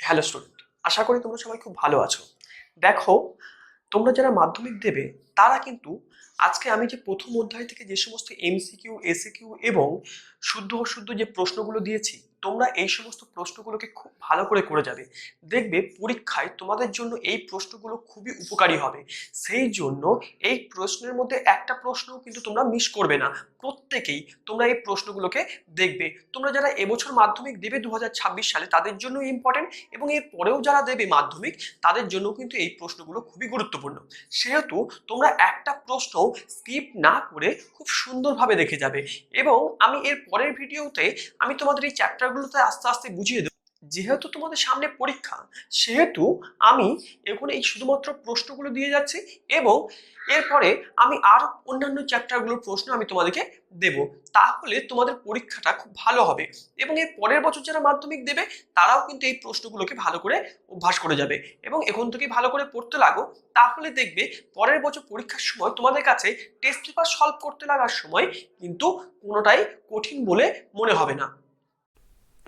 Hello student, আশা করি তোমরা সবাই খুব ভালো আছো। দেখো, তোমরা যারা মাধ্যমিক দেবে তারা কিন্তু আজকে আমি যে প্রথম অধ্যায় থেকে যে সমস্ত এমসিকিউ, এসিকিউ এবং শুদ্ধ অশুদ্ধ যে প্রশ্নগুলো দিয়েছি, তোমরা এই সমস্ত প্রশ্নগুলোকে খুব ভালো করে করে যাবে। দেখবে পরীক্ষায় তোমাদের জন্য এই প্রশ্নগুলো খুবই উপকারী হবে। সেই জন্য এই প্রশ্নের মধ্যে একটা প্রশ্নও কিন্তু তোমরা মিস করবে না। প্রত্যেকেই তোমরা এই প্রশ্নগুলোকে দেখবে। তোমরা যারা এবছর মাধ্যমিক দেবে 2026 সালে তাদের জন্য ইম্পর্টেন্ট, এবং এর পরেও যারা দেবে মাধ্যমিক তাদের জন্য কিন্তু এই প্রশ্নগুলো খুবই গুরুত্বপূর্ণ। সেহেতু তোমরা একটা প্রশ্ন স্কিপ না করে খুব সুন্দরভাবে দেখে যাবে, এবং আমি এর পরের ভিডিওতে আমি তোমাদের এই চ্যাপ্টারগুলোতে আস্তে আস্তে বুঝিয়ে দেবো। যেহেতু তোমাদের সামনে পরীক্ষা, সেহেতু আমি এখন এই শুধুমাত্র প্রশ্নগুলো দিয়ে যাচ্ছি, এবং এরপরে আমি আরো অন্যান্য চ্যাপ্টারগুলোর প্রশ্ন আমি তোমাদেরকে দেব। তাহলে তোমাদের পরীক্ষাটা খুব ভালো হবে, এবং এর পরের বছর যারা মাধ্যমিক দেবে তারাও কিন্তু এই প্রশ্নগুলোকে ভালো করে অভ্যাস করে যাবে, এবং এখন থেকে ভালো করে পড়তে লাগো। তাহলে দেখবে পরের বছর পরীক্ষার সময় তোমাদের কাছে টেস্ট পেপার সলভ করতে লাগার সময় কিন্তু কোনোটাই কঠিন বলে মনে হবে না।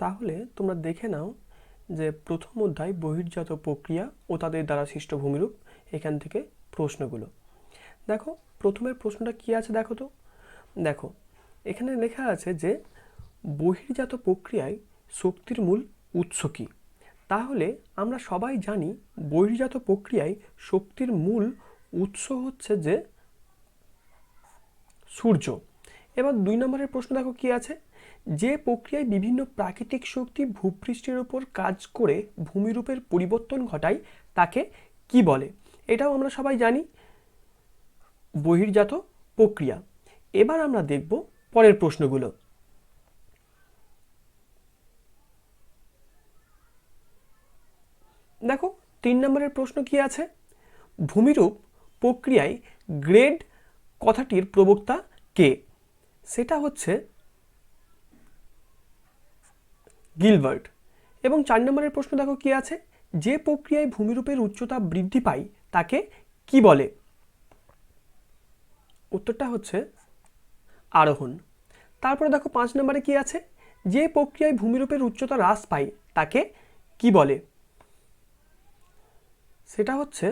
তাহলে তোমরা দেখে নাও যে প্রথম অধ্যায় বহির্জাত প্রক্রিয়া ও তাদের দ্বারা সৃষ্ট ভূমিরূপ, এখান থেকে প্রশ্নগুলো দেখো। প্রথমের প্রশ্নটা কি আছে দেখো তো। দেখো, এখানে লেখা আছে যে বহির্জাত প্রক্রিয়ায় শক্তির মূল উৎস কী। তাহলে আমরা সবাই জানি বহির্জাত প্রক্রিয়ায় শক্তির মূল উৎস হচ্ছে যে সূর্য। এবার 2 নম্বরের প্রশ্ন দেখো কি আছে, যে প্রক্রিয়ায় বিভিন্ন প্রাকৃতিক শক্তি ভূপৃষ্ঠের উপর কাজ করে ভূমিরূপের পরিবর্তন ঘটায় তাকে কি বলে। এটাও আমরা সবাই জানি, বহির্জাত প্রক্রিয়া। এবার আমরা দেখব পরের প্রশ্নগুলো। দেখো, 3 নম্বরের প্রশ্ন কি আছে, ভূমিরূপ প্রক্রিয়ায় গ্রেড কথাটির প্রবক্তা কে। সেটা হচ্ছে গিলবার্ট। এবং 4 নম্বরের প্রশ্ন দেখো কি আছে, যে প্রক্রিয়ায় ভূমিরূপের উচ্চতা বৃদ্ধি পায় তাকে কি বলে। উত্তরটা হচ্ছে আরোহণ। তারপরে দেখো 5 নম্বরে কি আছে, যে প্রক্রিয়ায় ভূমিরূপের উচ্চতা হ্রাস পায় তাকে কি বলে। সেটা হচ্ছে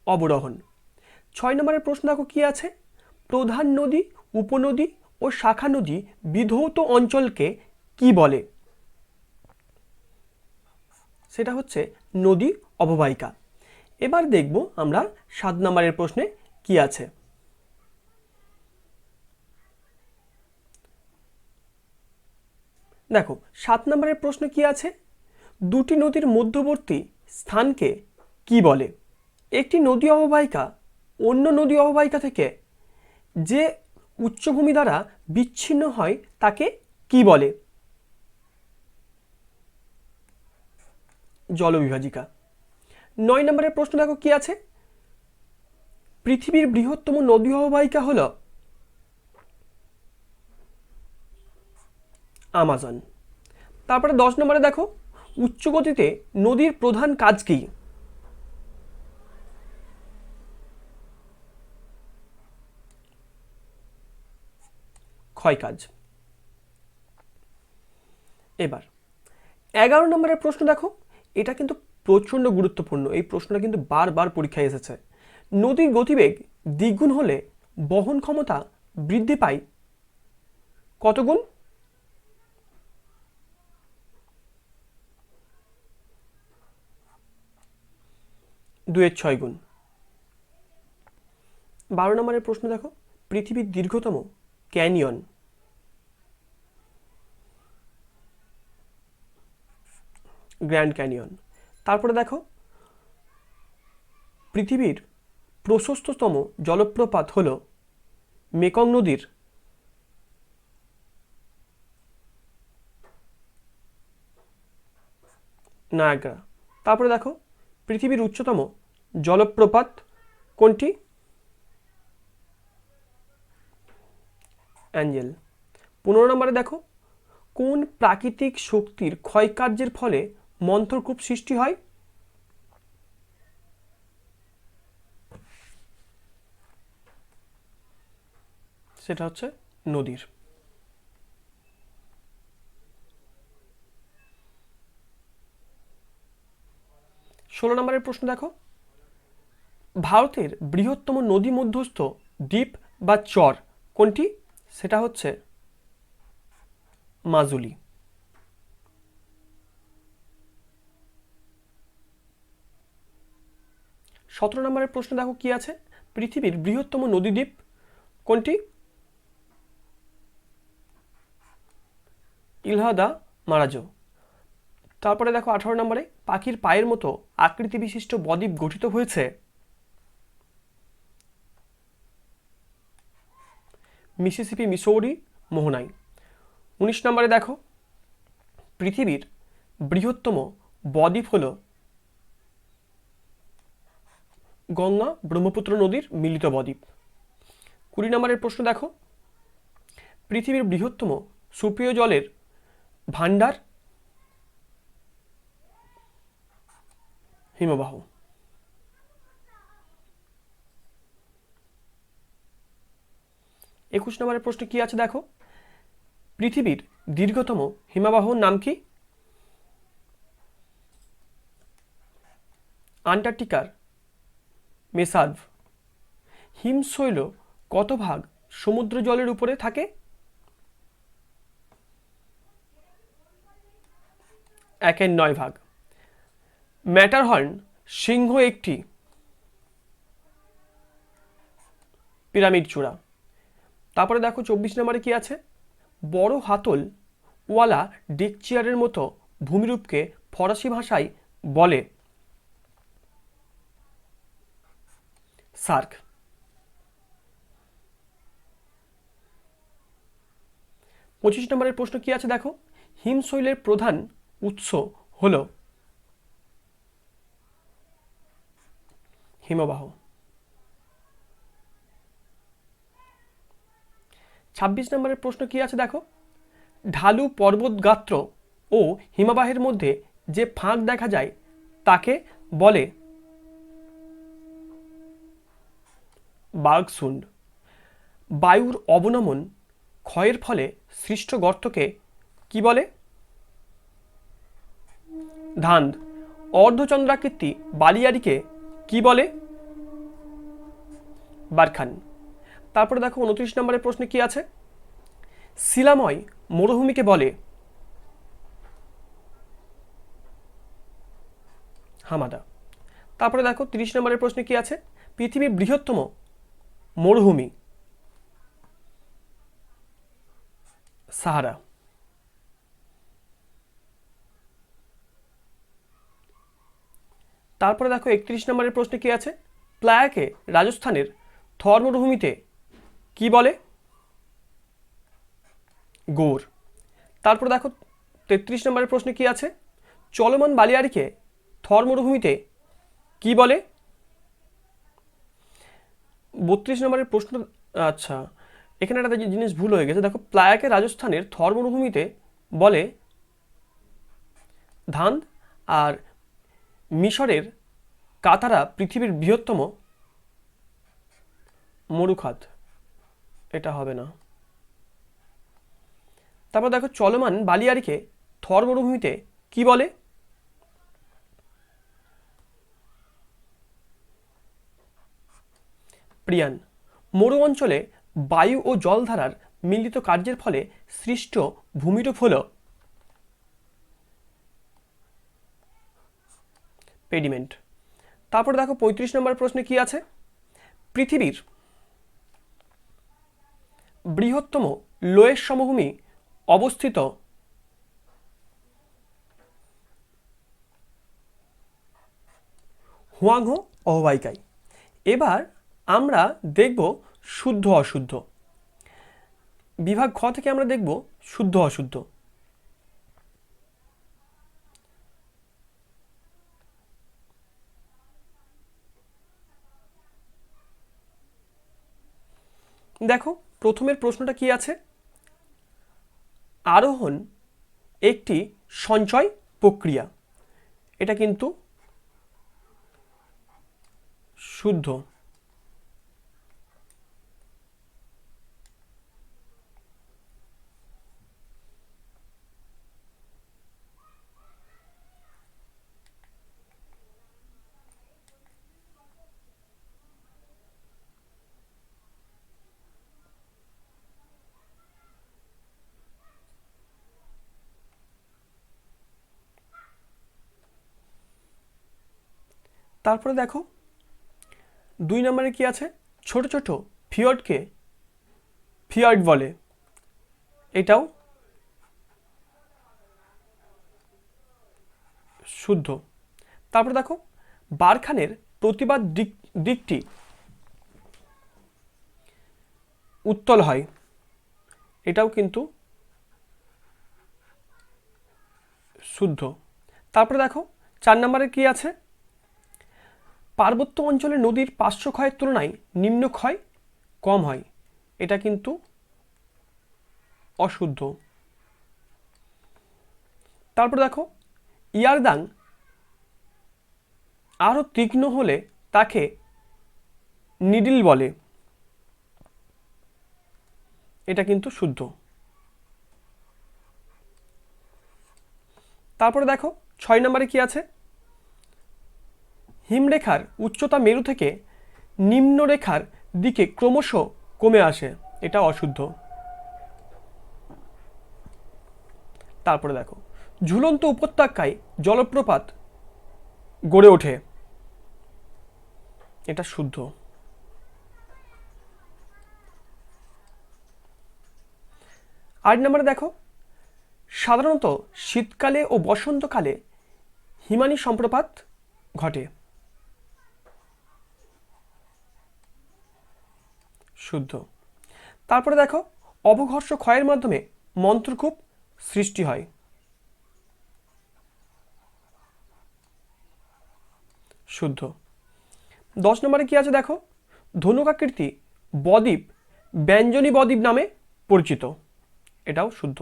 অবরোহণ। 6 নম্বরের প্রশ্ন দেখো কি আছে, প্রধান নদী, উপনদী ও শাখা নদী বিধৌত অঞ্চলকে কি বলে। সেটা হচ্ছে নদী অববাহিকা। এবার দেখব আমরা 7 নম্বরের প্রশ্নে কি আছে। দেখো, 7 নম্বরের প্রশ্ন কি আছে, দুটি নদীর মধ্যবর্তী স্থানকে কি বলে। একটি নদী অববাহিকা অন্য নদী অববাহিকা থেকে যে উচ্চভূমি দ্বারা বিচ্ছিন্ন হয় তাকে কি বলে। জলবিভাজিকা। 9 নম্বরের প্রশ্ন দেখো কি আছে, পৃথিবীর বৃহত্তম নদী অববাহিকা হল আমাজন। তারপরে 10 নম্বরে দেখো, উচ্চ গতিতে নদীর প্রধান কাজ কি। ক্ষয় কাজ। এবার 11 নম্বরের প্রশ্ন দেখো, এটা কিন্তু প্রচণ্ড গুরুত্বপূর্ণ। এই প্রশ্নটা কিন্তু বারবার পরীক্ষায় এসেছে। নদীর গতিবেগ দ্বিগুণ হলে বহন ক্ষমতা বৃদ্ধি পায় কত গুণ। 2-6 গুণ। 12 নম্বরের প্রশ্ন দেখো, পৃথিবীর দীর্ঘতম ক্যানিয়ন। Grand canyon. তারপরে দেখো, পৃথিবীর প্রশস্ততম জলপ্রপাত হল মেকং নদীর নায়াগ্রা। তারপরে দেখো, পৃথিবীর উচ্চতম জলপ্রপাত কোনটি। অ্যাঞ্জেল। 15 নম্বরে দেখো, কোন প্রাকৃতিক শক্তির ক্ষয়কার্যের ফলে মন্থরকূপ সৃষ্টি হয়। সেটা হচ্ছে নদীর। 16 নম্বরের প্রশ্ন দেখো, ভারতের বৃহত্তম নদী মধ্যস্থ দ্বীপ বা চর কোনটি? সেটা হচ্ছে মাজুলি। 17 নম্বরের প্রশ্ন দেখো কি আছে, পৃথিবীর বৃহত্তম নদীদ্বীপ কোনটি? ইলহা মারাজো। তারপরে দেখো 18 নম্বরে, পাখির পায়ের মতো আকৃতি বিশিষ্ট বদ্বীপ গঠিত হয়েছে মিসিসিপি, মিসৌরি, মোহনায়। 19 নম্বরে দেখো, পৃথিবীর বৃহত্তম বদ্বীপ হল গঙ্গা ব্রহ্মপুত্র নদীর মিলিত বদ্বীপ। 20 নম্বরের প্রশ্ন দেখো, পৃথিবীর বৃহত্তম সুপেয় জলের ভান্ডার হিমবাহ। 21 নম্বরের প্রশ্ন কি আছে দেখো, পৃথিবীর দীর্ঘতম হিমবাহর নাম কি? আন্টার্কটিকার মেসার্ভ। হিমশৈল কত ভাগ সমুদ্র জলের উপরে থাকে? 1/9 ভাগ। ম্যাটারহর্ন সিংহ একটি পিরামিড চূড়া। তারপরে দেখো 24 নম্বরে কি আছে, বড় হাতল ওয়ালা ডেক চেয়ারের মতো ভূমিরূপকে ফরাসি ভাষায় বলে সার্ক। 25 নম্বরের প্রশ্ন কি আছে দেখো, হিমশৈলের প্রধান উৎস হল হিমবাহ। 26 নম্বরের প্রশ্ন কি আছে দেখো, ঢালু পর্বত গাত্র ও হিমবাহের মধ্যে যে ফাঁক দেখা যায় তাকে বলে বার্গসুন্ড। বায়ুর অবনমন ক্ষয়ের ফলে সৃষ্ট গর্তকে কি বলে? ধান্দ। অর্ধচন্দ্রাকৃতি বালিয়াড়িকে কি বলে? বারখান। তারপরে দেখো 29 নম্বরের প্রশ্নে কি আছে, শিলাময় মরুভূমিকে বলে হামাদা। তারপরে দেখো 30 নম্বরের প্রশ্নে কি আছে, পৃথিবীর বৃহত্তম মরুভূমি সাহারা। তারপরে দেখো 31 নম্বরের প্রশ্নে কি আছে, প্লায়াকে রাজস্থানের থর মরুভূমিতে কি বলে? গৌর। তারপরে দেখো 33 নম্বরের প্রশ্নে কি আছে, চলমান বালিয়াড়িকে থর মরুভূমিতে কি বলে? 32 নম্বরের প্রশ্ন, আচ্ছা এখানে একটা জিনিস ভুল হয়ে গেছে, দেখো প্লায়াকে রাজস্থানের থর মরুভূমিতে বলে ধান্দ, আর মিশরের কাতারা পৃথিবীর বৃহত্তম মরুখাত, এটা হবে না। তারপর দেখো চলমান বালিয়াড়িকে থর মরুভূমিতে কি বলে? প্রিয়ান। মরু অঞ্চলে বায়ু ও জলধারার মিলিত কার্যের ফলে সৃষ্ট ভূমিরূপ হল পেডিমেন্ট। তারপর দেখো 35 নম্বর প্রশ্নে কি আছে, পৃথিবীর বৃহত্তম লোয়েস সমভূমি অবস্থিত হুয়াংহো অববাহিকায়। এবার আমরা দেখব শুদ্ধ অশুদ্ধ। বিভাগ খ থেকে আমরা দেখব শুদ্ধ অশুদ্ধ। দেখো প্রথমের প্রশ্নটা কি আছে, আরোহণ একটি সঞ্চয় প্রক্রিয়া, এটা কিন্তু শুদ্ধ। তারপরে দেখো 2 নম্বরে কি আছে, ছোট ছোট ফিয়র্ডকে ফিয়র্ড বলে, এটাও শুদ্ধ। তারপর দেখো বারখানের প্রতিবাদ দিকটি উত্তল হয়, এটাও কিন্তু শুদ্ধ। তারপরে দেখো 4 নম্বরে কি আছে, পার্বত্য অঞ্চলে নদীর পার্শ্ব ক্ষয়ের তুলনায় নিম্ন ক্ষয় কম হয়, এটা কিন্তু অশুদ্ধ। তারপর দেখো ইয়ারদাং আরও তীক্ষ্ণ হলে তাকে নিডিল বলে, এটা কিন্তু শুদ্ধ। তারপরে দেখো 6 নম্বরে কি আছে, হিমরেখার উচ্চতা মেরু থেকে নিম্নরেখার দিকে ক্রমশ কমে আসে, এটা অশুদ্ধ। তারপরে দেখো ঝুলন্ত উপত্যকায় জলপ্রপাত গড়ে ওঠে, এটা শুদ্ধ। আট নম্বরে দেখো সাধারণত শীতকালে ও বসন্তকালে হিমানী সম্প্রপাত ঘটে, শুদ্ধ। তারপরে দেখো অবঘর্ষ ক্ষয়ের মাধ্যমে মন্ত্রকূপ সৃষ্টি হয়, শুদ্ধ। 10 নম্বরে কি আছে দেখো, ধনুকাকৃতি বদ্বীপ ব্যঞ্জনী বদ্বীপ নামে পরিচিত, এটাও শুদ্ধ।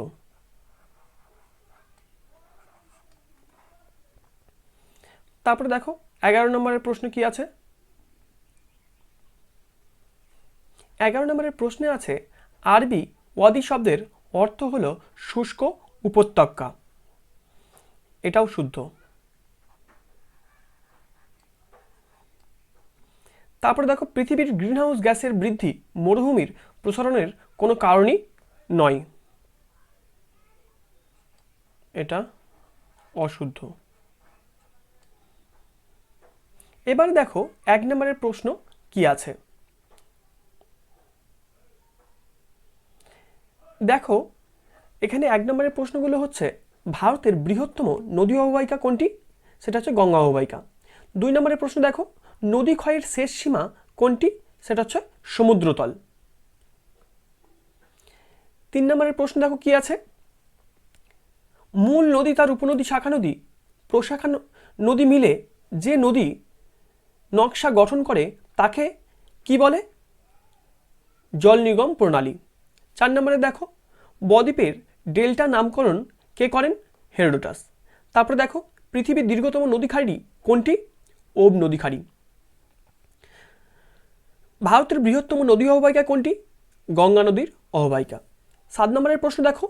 তারপরে দেখো 11 নম্বরের প্রশ্ন কি আছে, 11 নম্বরের প্রশ্নে আছে আরবি ওয়াদি শব্দের অর্থ হলো শুষ্ক উপত্যকা, এটাও শুদ্ধ। তারপরে দেখো পৃথিবীর গ্রিনহাউস গ্যাসের বৃদ্ধি মরুভূমির প্রসারণের কোনো কারণই নয়, এটা অশুদ্ধ। এবারে দেখো 1 নম্বরের প্রশ্ন কি আছে, দেখো এখানে 1 নম্বরের প্রশ্নগুলো হচ্ছে ভারতের বৃহত্তম নদী অববাহিকা কোনটি, সেটা হচ্ছে গঙ্গা অববাহিকা। 2 নম্বরের প্রশ্ন দেখো নদী ক্ষয়ের শেষ সীমা কোনটি, সেটা হচ্ছে সমুদ্রতল। 3 নম্বরের প্রশ্ন দেখো কি আছে, মূল নদী তার উপনদী শাখা নদী প্রশাখা নদী মিলে যে নদী নকশা গঠন করে তাকে কি বলে, জল নিগম প্রণালী। 4 নম্বরে দেখো বদ্বীপের ডেল্টা নামকরণ কে করেন, হেরোডোটাস। তারপরে দেখো পৃথিবীর দীর্ঘতম নদী খাড়ি কোনটি, ওব নদী খাড়ি। ভারতের বৃহত্তম নদী অববাহিকা কোনটি, গঙ্গা নদীর অববাহিকা। 7 নম্বরের প্রশ্ন দেখো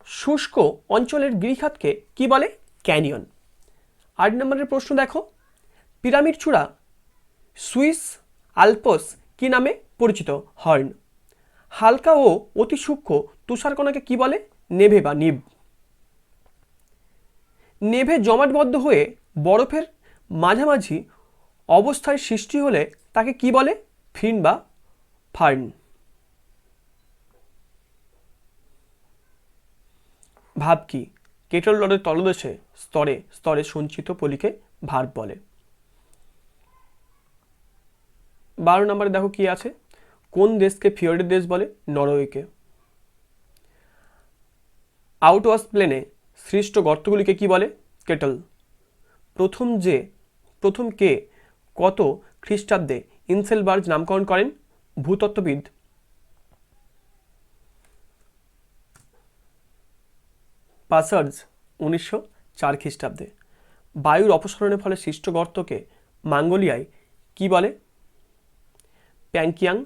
শুষ্ক অঞ্চলের গিরিখাতকে কি বলে, ক্যানিয়ন। 8 নম্বরের প্রশ্ন দেখো পিরামিড চূড়া সুইস আলপস কি নামে পরিচিত, হর্ন। হালকা ও অতি সূক্ষ্ম তুষারকণাকে কি বলে, নেভে বা নিব। নেভে জমাটবদ্ধ হয়ে বরফের মাঝামাঝি অবস্থায় সৃষ্টি হলে তাকে কি বলে, ফিন বা ফার্ন। ভাব কি, কেটল হ্রদের তলদেশে স্তরে স্তরে সঞ্চিত পলিকে ভার্ব বলে। 12 নম্বরে দেখো কি আছে, কোন দেশকে ফিয়র্ডের দেশ বলে, নরওয়েকে। আউটওয়াশ প্লেনে সৃষ্ট গর্তগুলিকে কি বলে, কেটল। প্রথম কে কত খ্রিস্টাব্দে ইনসেলবার্গ নামকরণ করেন, ভূতত্ত্ববিদ পাসার্জ 1904 খ্রিস্টাব্দে। বায়ুর অপসারণের ফলে সৃষ্ট গর্তকে মঙ্গোলিয়ায় কি বলে, প্যাংকিয়াং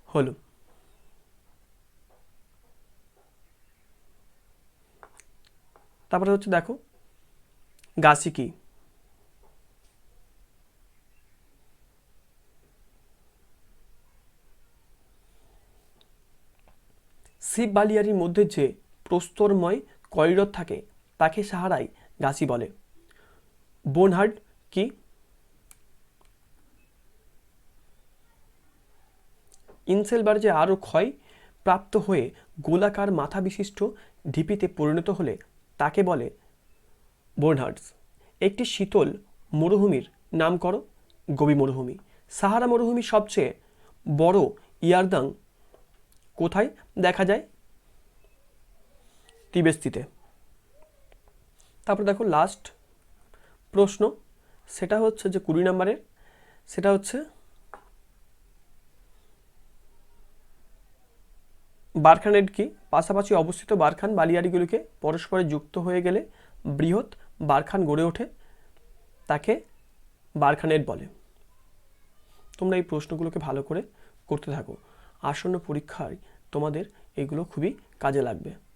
হল। তারপরে হচ্ছে দেখো গাছি কি, শিব বালিয়ারির মধ্যে যে প্রস্তরময় করিডোর থাকে তাকে সাহারায় গাছি বলে। বোনহার্ড কি? ইনসেলবার্জে আরও ক্ষয় প্রাপ্ত হয়ে গোলাকার মাথা বিশিষ্ট ঢিপিতে পরিণত হলে তাকে বলে বোনহার্ডস। একটি শীতল মরুভূমির নাম করো। গোবি মরুভূমি। সাহারা মরুভূমি সবচেয়ে বড় ইয়ারদাং কোথায় দেখা যায়? তিবেস্তিতে। তারপর দেখো লাস্ট প্রশ্ন, সেটা হচ্ছে যে 20 নম্বরের, সেটা হচ্ছে বারখানেট কি? পাশাপাশি অবস্থিত বারখান বালিয়াড়িগুলিকে পরস্পরে যুক্ত হয়ে গেলে বৃহৎ বারখান গড়ে ওঠে, তাকে বারখানেট বলে। তোমরা এই প্রশ্নগুলোকে ভালো করে করতে থাকো, আসন্ন পরীক্ষায় তোমাদের এগুলো খুবই কাজে লাগবে।